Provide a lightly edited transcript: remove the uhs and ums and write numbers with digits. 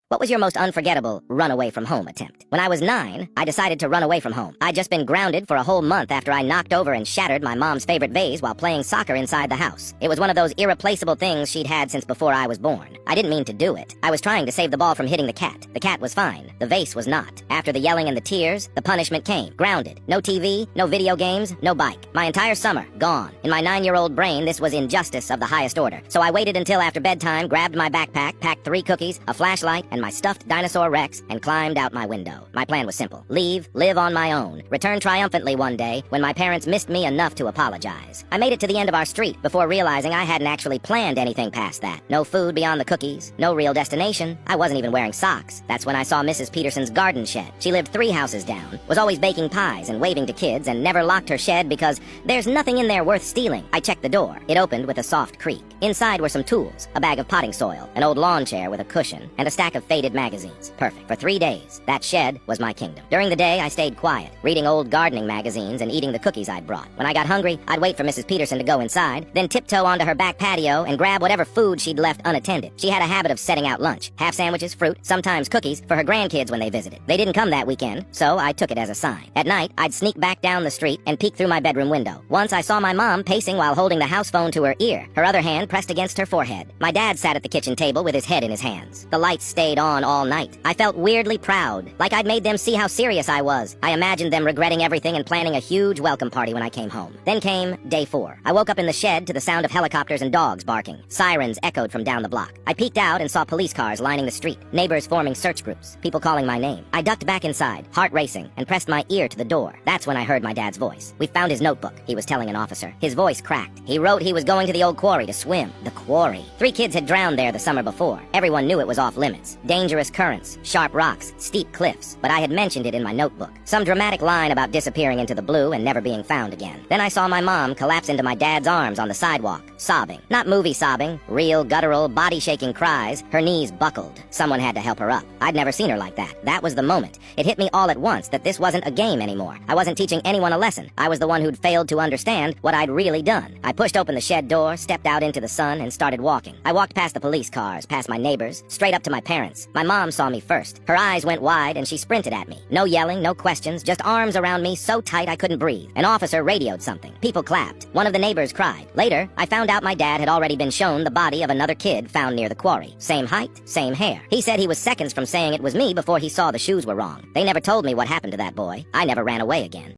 What was your most unforgettable run away from home attempt? When I was 9, I decided to run away from home. I'd just been grounded for a whole month after I knocked over and shattered my mom's favorite vase while playing soccer inside the house. It was one of those irreplaceable things she'd had since before I was born. I didn't mean to do it. I was trying to save the ball from hitting the cat. The cat was fine. The vase was not. After the yelling and the tears, the punishment came. Grounded. No TV, no video games, no bike. My entire summer, gone. In my 9-year-old brain, this was injustice of the highest order. So I waited until after bedtime, grabbed my backpack, packed 3 cookies, a flashlight, and my stuffed dinosaur Rex, and climbed out my window. My plan was simple. Leave, live on my own, return triumphantly one day when my parents missed me enough to apologize. I made it to the end of our street before realizing I hadn't actually planned anything past that. No food beyond the cookies, no real destination. I wasn't even wearing socks. That's when I saw Mrs. Peterson's garden shed. She lived 3 houses down, was always baking pies and waving to kids, and never locked her shed because there's nothing in there worth stealing. I checked the door. It opened with a soft creak. Inside were some tools, a bag of potting soil, an old lawn chair with a cushion, and a stack of faded magazines. Perfect. For 3 days, that shed was my kingdom. During the day, I stayed quiet, reading old gardening magazines and eating the cookies I'd brought. When I got hungry, I'd wait for Mrs. Peterson to go inside, then tiptoe onto her back patio and grab whatever food she'd left unattended. She had a habit of setting out lunch, half sandwiches, fruit, sometimes cookies, for her grandkids when they visited. They didn't come that weekend, so I took it as a sign. At night, I'd sneak back down the street and peek through my bedroom window. Once I saw my mom pacing while holding the house phone to her ear, her other hand pressed against her forehead. My dad sat at the kitchen table with his head in his hands. The lights stayed on all night. I felt weirdly proud, like I'd made them see how serious I was. I imagined them regretting everything and planning a huge welcome party when I came home. Then came day 4. I woke up in the shed to the sound of helicopters and dogs barking. Sirens echoed from down the block. I peeked out and saw police cars lining the street, neighbors forming search groups, people calling my name. I ducked back inside, heart racing, and pressed my ear to the door. That's when I heard my dad's voice. "We found his notebook," he was telling an officer. His voice cracked. He wrote he was going to the old quarry to swim. The quarry. 3 kids had drowned there the summer before. Everyone knew it was off limits. Dangerous currents, sharp rocks, steep cliffs. But I had mentioned it in my notebook. Some dramatic line about disappearing into the blue and never being found again. Then I saw my mom collapse into my dad's arms on the sidewalk, sobbing. Not movie sobbing, real guttural, body-shaking cries. Her knees buckled. Someone had to help her up. I'd never seen her like that. That was the moment. It hit me all at once that this wasn't a game anymore. I wasn't teaching anyone a lesson. I was the one who'd failed to understand what I'd really done. I pushed open the shed door, stepped out into the sun, and started walking. I walked past the police cars, past my neighbors, straight up to my parents. My mom saw me first. Her eyes went wide and she sprinted at me. No yelling, no questions, just arms around me so tight I couldn't breathe. An officer radioed something. People clapped. One of the neighbors cried. Later, I found out my dad had already been shown the body of another kid found near the quarry. Same height, same hair. He said he was seconds from saying it was me before he saw the shoes were wrong. They never told me what happened to that boy. I never ran away again.